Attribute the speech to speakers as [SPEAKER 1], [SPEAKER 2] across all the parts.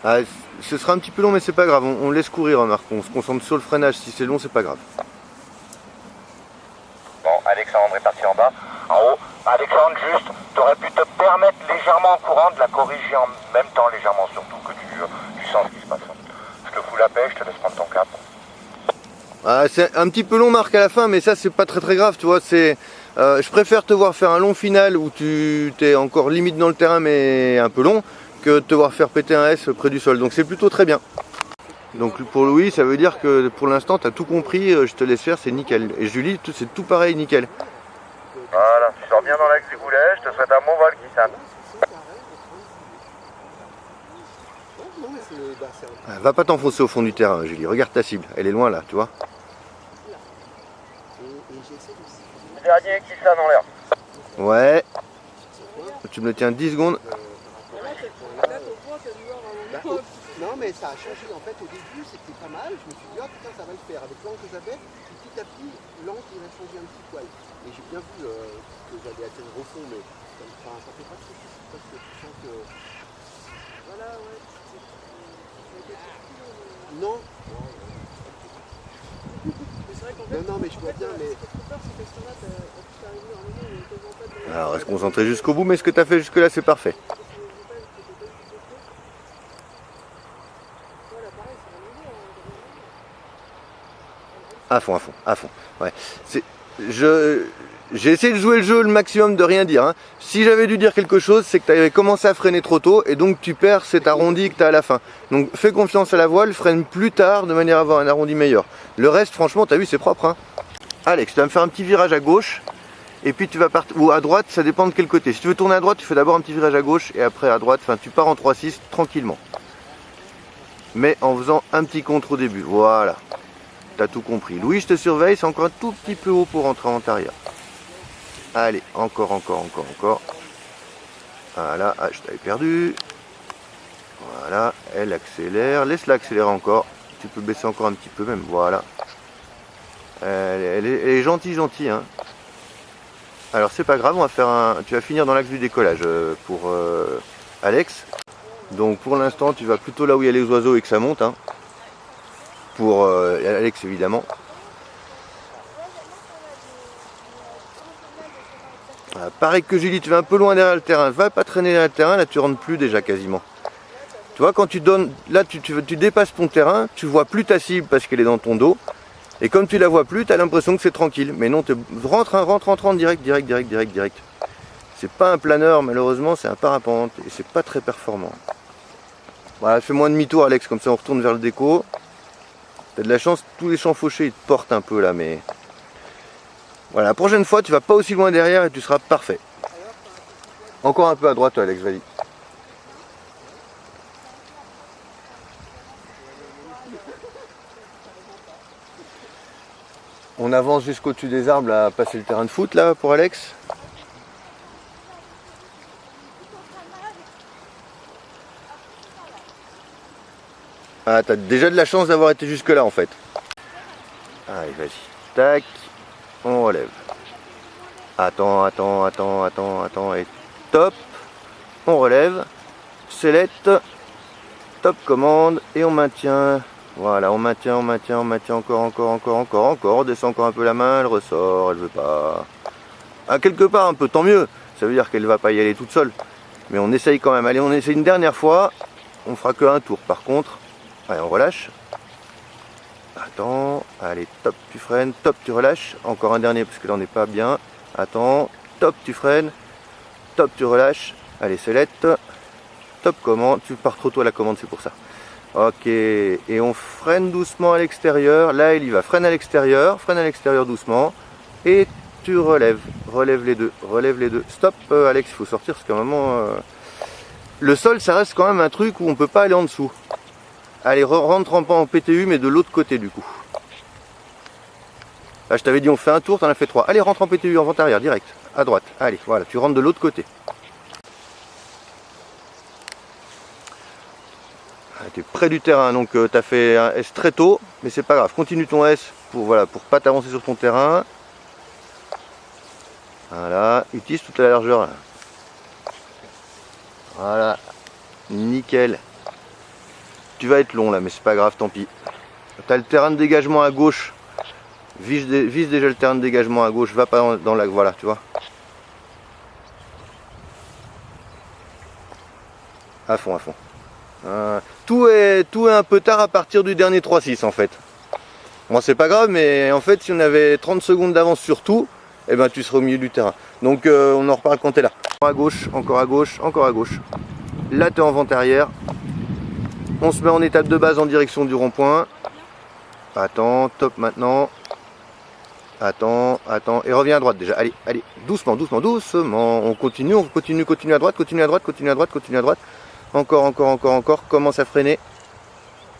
[SPEAKER 1] Ah, ce sera un petit peu long mais c'est pas grave, on laisse courir, remarque, on se concentre sur le freinage, si c'est long c'est pas grave.
[SPEAKER 2] Bon, Alexandre est parti en bas. En haut, Alexandre, juste, t'aurais pu te permettre légèrement en courant de la corriger en même temps, légèrement, surtout que tu sens ce qui se passe. Je te fous la paix, je te laisse prendre ton cap.
[SPEAKER 1] Ah, c'est un petit peu long Marc à la fin, mais ça c'est pas très grave, tu vois, c'est... je préfère te voir faire un long final où tu t'es encore limite dans le terrain mais un peu long, que de te voir faire péter un S près du sol, donc c'est plutôt très bien. Donc pour Louis, ça veut dire que pour l'instant tu as tout compris, je te laisse faire, c'est nickel. Et Julie, c'est tout pareil, nickel.
[SPEAKER 2] Voilà, tu sors bien dans l'axe du goulet, je te souhaite un bon vol, Kissan.
[SPEAKER 1] Ah, va pas t'enfoncer au fond du terrain, Julie, regarde ta cible, elle est loin là, tu vois.
[SPEAKER 2] Dernier, Kissan en l'air.
[SPEAKER 1] Ouais. Tu me le tiens 10 secondes.
[SPEAKER 3] Non mais ça a changé en fait, au début c'était pas mal, je me suis dit oh putain ça va le faire avec l'angle que j'avais, puis petit à petit l'angle il a changé un petit poil. Et j'ai bien vu que j'allais atteindre au fond, mais ça fait pas de soucis parce que tu sens que... Voilà ouais, non. Non mais je vois bien mais...
[SPEAKER 1] Alors reste concentré jusqu'au bout, mais ce que tu as fait jusque là c'est parfait. À fond, à fond, à fond. Ouais. J'ai essayé de jouer le jeu le maximum de rien dire. Hein. Si j'avais dû dire quelque chose, c'est que tu avais commencé à freiner trop tôt et donc tu perds cet arrondi que tu as à la fin. Donc fais confiance à la voile, freine plus tard de manière à avoir un arrondi meilleur. Le reste, franchement, tu as vu, c'est propre. Hein. Alex, tu vas me faire un petit virage à gauche et puis tu vas partir, ou à droite, ça dépend de quel côté. Si tu veux tourner à droite, tu fais d'abord un petit virage à gauche et après à droite, enfin tu pars en 3-6 tranquillement. Mais en faisant un petit contre au début, voilà. T'as tout compris. Louis, je te surveille, c'est encore un tout petit peu haut pour rentrer en arrière. Allez, encore. Voilà, ah, je t'avais perdu. Voilà, elle accélère. Laisse-la accélérer encore. Tu peux baisser encore un petit peu même, voilà. Elle est gentille, hein. Alors c'est pas grave, on va faire tu vas finir dans l'axe du décollage pour Alex. Donc pour l'instant, tu vas plutôt là où il y a les oiseaux et que ça monte, hein. Pour Alex évidemment. Pareil que Julie, tu vas un peu loin derrière le terrain, va pas traîner derrière le terrain, là tu rentres plus déjà quasiment. Tu vois, quand tu donnes, là tu dépasses ton terrain, tu vois plus ta cible parce qu'elle est dans ton dos, et comme tu la vois plus, tu as l'impression que c'est tranquille, mais non, rentre direct. C'est pas un planeur malheureusement, c'est un parapente, et c'est pas très performant. Voilà, fais-moi demi-tour Alex, comme ça on retourne vers le déco. T'as de la chance, tous les champs fauchés ils te portent un peu là, mais... Voilà, la prochaine fois tu vas pas aussi loin derrière et tu seras parfait. Encore un peu à droite Alex, vas-y. On avance jusqu'au-dessus des arbres à passer le terrain de foot là pour Alex. Ah, t'as déjà de la chance d'avoir été jusque là en fait. Allez, vas-y. Tac. On relève. Attends. Et top. On relève. Select. Top commande. Et on maintient. Voilà, on maintient encore. On descend encore un peu la main. Elle ressort. Elle veut pas. Ah, quelque part un peu, tant mieux. Ça veut dire qu'elle va pas y aller toute seule. Mais on essaye quand même. Allez, on essaye une dernière fois. On fera que un tour par contre. Allez, on relâche. Attends, allez, top, tu freines, top, tu relâches. Encore un dernier parce que là on n'est pas bien. Attends, top, tu freines, top, tu relâches. Allez, sellette, top, commande. Tu pars trop tôt à la commande, c'est pour ça. Ok, et on freine doucement à l'extérieur. Là, il y va, freine à l'extérieur doucement. Et tu relèves les deux. Stop, Alex, il faut sortir parce qu'à un moment, le sol, ça reste quand même un truc où on peut pas aller en dessous. Allez, rentre en PTU, mais de l'autre côté du coup. Là, je t'avais dit, on fait un tour, t'en as fait 3. Allez, rentre en PTU, en vente arrière, direct, à droite. Allez, voilà, tu rentres de l'autre côté. Tu es près du terrain, donc tu as fait un S très tôt, mais c'est pas grave. Continue ton S pour pas t'avancer sur ton terrain. Voilà, utilise toute la largeur là. Voilà, nickel. Tu vas être long là, mais c'est pas grave, tant pis. Tu as le terrain de dégagement à gauche. Vise déjà le terrain de dégagement à gauche, va pas dans la... Voilà, tu vois. À fond. Tout est un peu tard à partir du dernier 3-6 en fait. Moi c'est pas grave, mais en fait si on avait 30 secondes d'avance sur tout, eh ben tu serais au milieu du terrain. Donc on en reparle quand t'es là. À gauche, encore à gauche, encore à gauche. Là t'es en vente arrière. On se met en étape de base en direction du rond-point. Attends, top maintenant. Attends, et reviens à droite déjà. Allez, doucement. On continue à droite. Encore. Commence à freiner.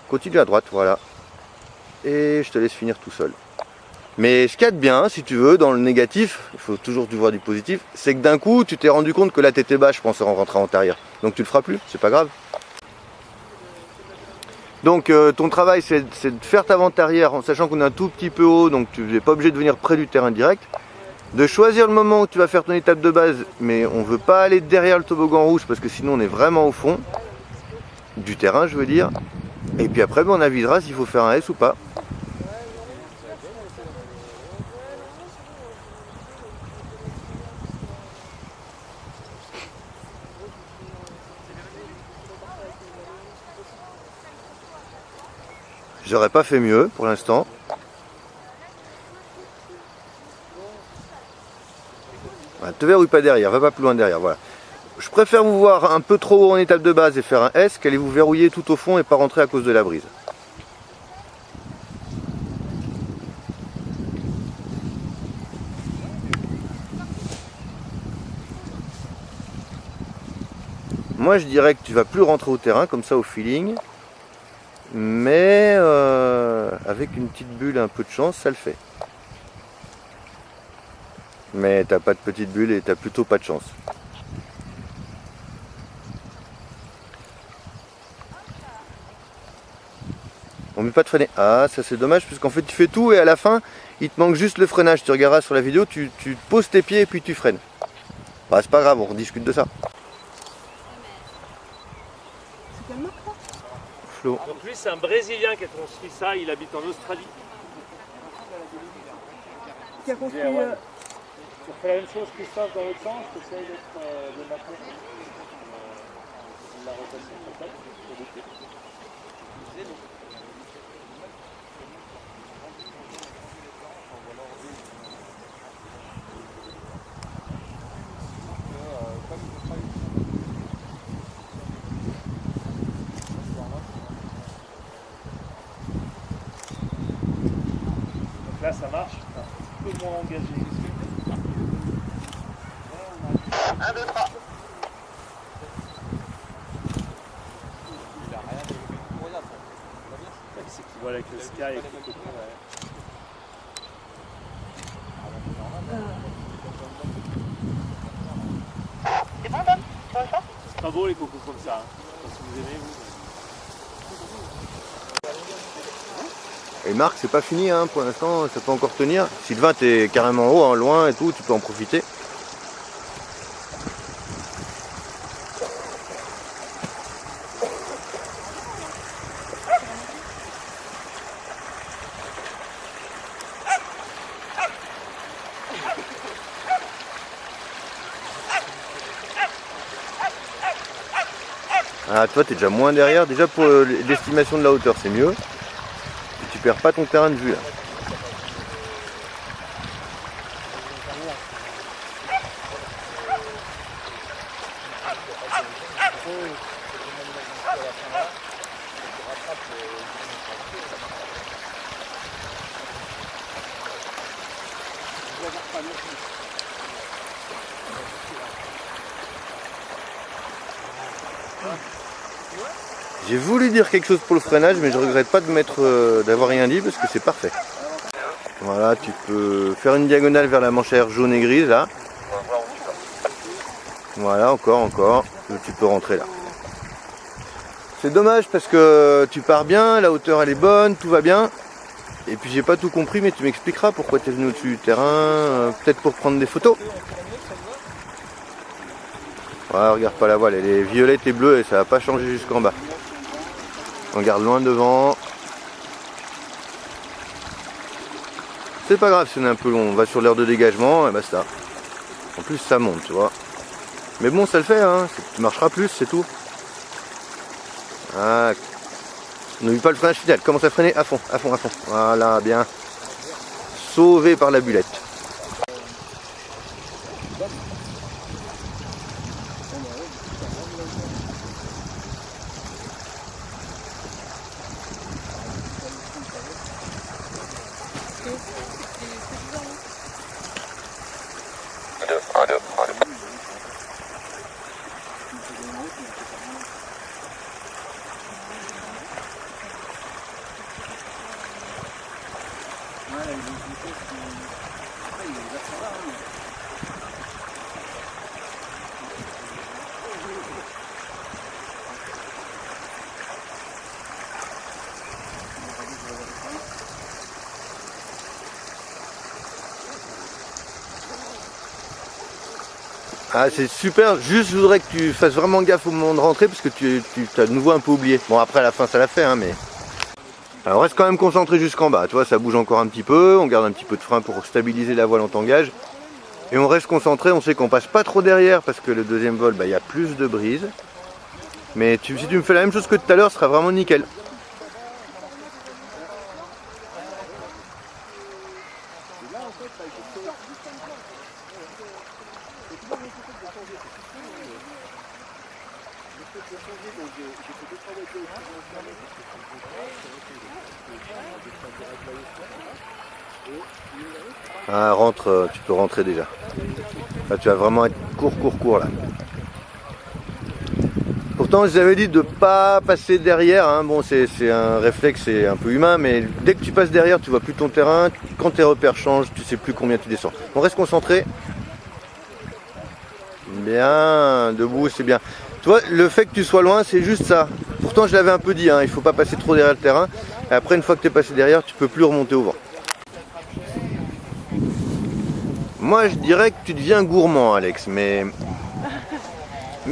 [SPEAKER 1] Continue à droite, voilà. Et je te laisse finir tout seul. Mais ce qu'il y a de bien, si tu veux, dans le négatif, il faut toujours voir du positif, c'est que d'un coup, tu t'es rendu compte que là, t'étais bas, je pense, en rentrant en arrière. Donc tu le feras plus, c'est pas grave. Donc ton travail, c'est de faire ta vente arrière en sachant qu'on est un tout petit peu haut, donc tu n'es pas obligé de venir près du terrain direct. De choisir le moment où tu vas faire ton étape de base, mais on ne veut pas aller derrière le toboggan rouge parce que sinon on est vraiment au fond du terrain, je veux dire. Et puis après, on avisera s'il faut faire un S ou pas. J'aurais pas fait mieux pour l'instant. Voilà, te verrouille pas derrière, va pas plus loin derrière, voilà. Je préfère vous voir un peu trop haut en étape de base et faire un S qu'aller vous verrouiller tout au fond et pas rentrer à cause de la brise. Moi je dirais que tu vas plus rentrer au terrain comme ça au feeling. Mais avec une petite bulle et un peu de chance, ça le fait. Mais t'as pas de petite bulle et t'as plutôt pas de chance. On met pas de freiner. Ah, ça c'est dommage parce qu'en fait tu fais tout et à la fin il te manque juste le freinage. Tu regarderas sur la vidéo, tu poses tes pieds et puis tu freines. Bah c'est pas grave, on rediscute de ça. Flo.
[SPEAKER 4] Donc lui c'est un Brésilien qui a construit ça, il habite en Australie.
[SPEAKER 5] Qui a construit...
[SPEAKER 4] On fait la même chose Christophe dans l'autre sens, j'essaie d'être de maintenir la rotation complète. Donc là ça marche, un petit peu moins engagé.
[SPEAKER 2] 1, 2, 3.
[SPEAKER 4] C'est qu'il voit avec le sky et le coco.
[SPEAKER 2] C'est bon, Tom? Tu vois ça?
[SPEAKER 4] C'est pas beau les cocos comme ça, hein. Je sais pas si vous aimez vous.
[SPEAKER 1] Et Marc, c'est pas fini hein, pour l'instant, ça peut encore tenir. Sylvain, t'es carrément haut, hein, loin et tout, tu peux en profiter. Ah, toi, t'es déjà moins derrière. Déjà pour l'estimation de la hauteur, c'est mieux. Et tu perds pas ton terrain de vue là. J'ai voulu dire quelque chose pour le freinage, mais je regrette pas d'avoir rien dit parce que c'est parfait. Voilà, tu peux faire une diagonale vers la manche à air jaune et grise là. Voilà, encore, tu peux rentrer là. C'est dommage parce que tu pars bien, la hauteur elle est bonne, tout va bien. Et puis j'ai pas tout compris, mais tu m'expliqueras pourquoi tu es venu au-dessus du terrain, peut-être pour prendre des photos. Voilà, regarde pas la voile, elle est violette et bleue et ça va pas changer jusqu'en bas. On regarde loin devant. C'est pas grave si on est un peu long, on va sur l'aire de dégagement et basta. En plus ça monte, tu vois. Mais bon, ça le fait, hein. Tu marcheras plus, c'est tout. Ah. N'oublie pas le freinage final, commence à freiner à fond. Voilà, bien. Sauvé par la bulette.
[SPEAKER 2] Un, deux.
[SPEAKER 1] Ah, c'est super, juste je voudrais que tu fasses vraiment gaffe au moment de rentrer parce que tu t'as de nouveau un peu oublié. Bon, après à la fin ça l'a fait, hein, mais... Alors reste quand même concentré jusqu'en bas, tu vois, ça bouge encore un petit peu, on garde un petit peu de frein pour stabiliser la voile en tangage. Et on reste concentré, on sait qu'on passe pas trop derrière parce que le deuxième vol, bah, y a plus de brise. Mais si tu me fais la même chose que tout à l'heure, ce sera vraiment nickel. Ah, rentre, tu peux rentrer déjà. Là, tu vas vraiment être court là. Pourtant, je vous avais dit de ne pas passer derrière. Hein. Bon, c'est un réflexe, c'est un peu humain, mais dès que tu passes derrière, tu vois plus ton terrain. Quand tes repères changent, tu sais plus combien tu descends. On reste concentré. Bien, debout, c'est bien. Tu vois, le fait que tu sois loin, c'est juste ça. Pourtant, je l'avais un peu dit, hein, il ne faut pas passer trop derrière le terrain. Et après, une fois que tu es passé derrière, tu peux plus remonter au vent. Moi, je dirais que tu deviens gourmand, Alex, mais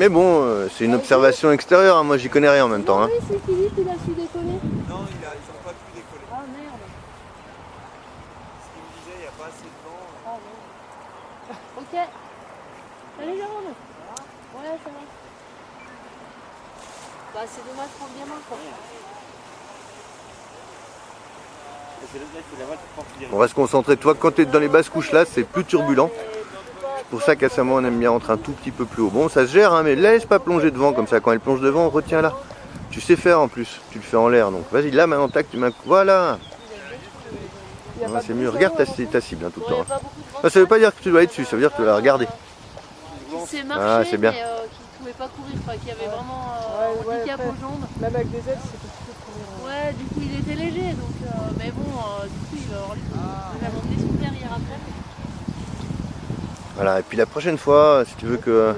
[SPEAKER 1] bon, c'est une observation extérieure, hein. Moi, j'y connais rien en même temps. Hein.
[SPEAKER 5] Oui, c'est Philippe, il a su décoller.
[SPEAKER 6] Non, ils n'ont pas pu décoller.
[SPEAKER 5] Ah merde.
[SPEAKER 6] Ce qu'il me disait, il n'y a pas assez de vent.
[SPEAKER 5] Ah non. Ok. Salut Jérôme. Ouais, ça va. Bah, c'est dommage pour le gamin, quoi.
[SPEAKER 1] On va se concentrer. Toi, quand tu es dans les basses couches là, c'est plus turbulent. C'est pour ça qu'à Samoa, on aime bien rentrer un tout petit peu plus haut. Bon, ça se gère, hein, mais laisse pas plonger devant comme ça. Quand elle plonge devant, retiens là. Tu sais faire en plus. Tu le fais en l'air. Donc vas-y, là maintenant, tac, tu mets un coup. Voilà. Ouais, c'est mieux. Regarde ta cible hein, tout le temps. Hein. Ça veut pas dire que tu dois être dessus, ça veut dire que tu dois la regarder.
[SPEAKER 5] Qui sait marcher,
[SPEAKER 1] Ah, c'est bien.
[SPEAKER 5] mais qui ne pouvait pas courir, enfin, qui avait vraiment handicap aux jambes.
[SPEAKER 7] Même avec des aides, c'est compliqué de courir.
[SPEAKER 5] Ouais, du coup, il était léger, donc, mais bon, du coup, il va avoir il va monter son derrière après.
[SPEAKER 1] Voilà, et puis la prochaine fois, si tu veux que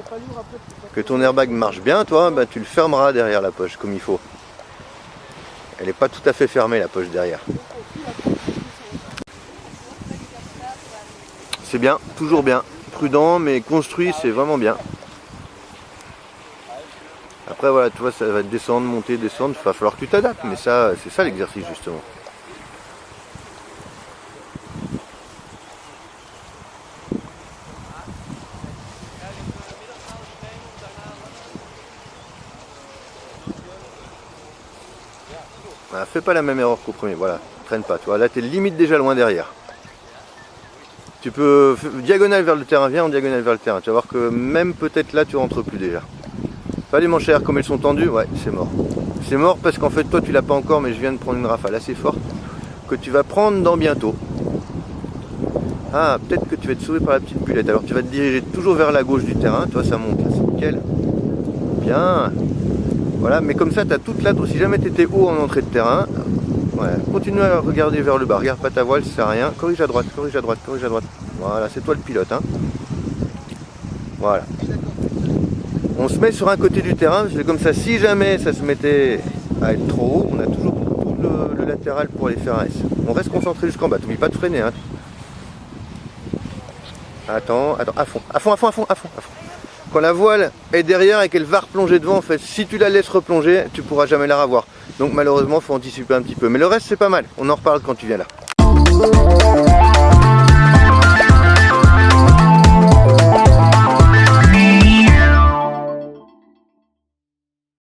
[SPEAKER 1] ton airbag marche bien, toi, bah, tu le fermeras derrière la poche, comme il faut. Elle n'est pas tout à fait fermée, la poche derrière. C'est bien, toujours bien. Prudent, mais construit, c'est vraiment bien. Après, voilà, tu vois, ça va descendre, monter, descendre. Il va falloir que tu t'adaptes, mais ça, c'est ça l'exercice, justement. Voilà, fais pas la même erreur qu'au premier, voilà. traîne pas. Tu vois, là, tu es limite déjà loin derrière. Tu peux diagonale vers le terrain, viens en diagonale vers le terrain. Tu vas voir que même peut-être là, tu rentres plus déjà. Allez mon cher, comme elles sont tendues, ouais, c'est mort. C'est mort parce qu'en fait, toi, tu l'as pas encore, mais je viens de prendre une rafale assez forte que tu vas prendre dans bientôt. Ah, peut-être que tu vas être sauvé par la petite bulette. Alors, tu vas te diriger toujours vers la gauche du terrain. Tu vois, ça monte, là, c'est nickel. Bien. Voilà, mais comme ça, tu as toute la... Si jamais tu étais haut en entrée de terrain, ouais, continue à regarder vers le bas. Regarde pas ta voile, ça sert à rien. Corrige à droite, corrige à droite, corrige à droite. Voilà, c'est toi le pilote. Hein. Voilà. On se met sur un côté du terrain, parce que comme ça, si jamais ça se mettait à être trop haut, on a toujours tout le latéral pour aller faire un S. On reste concentré jusqu'en bas, n'oublie pas de freiner. Hein. Attends, à fond, à fond, à fond, à fond, à fond, à fond. Quand la voile est derrière et qu'elle va replonger devant, en fait, si tu la laisses replonger, tu pourras jamais la revoir. Donc malheureusement, il faut anticiper un petit peu. Mais le reste, c'est pas mal. On en reparle quand tu viens là.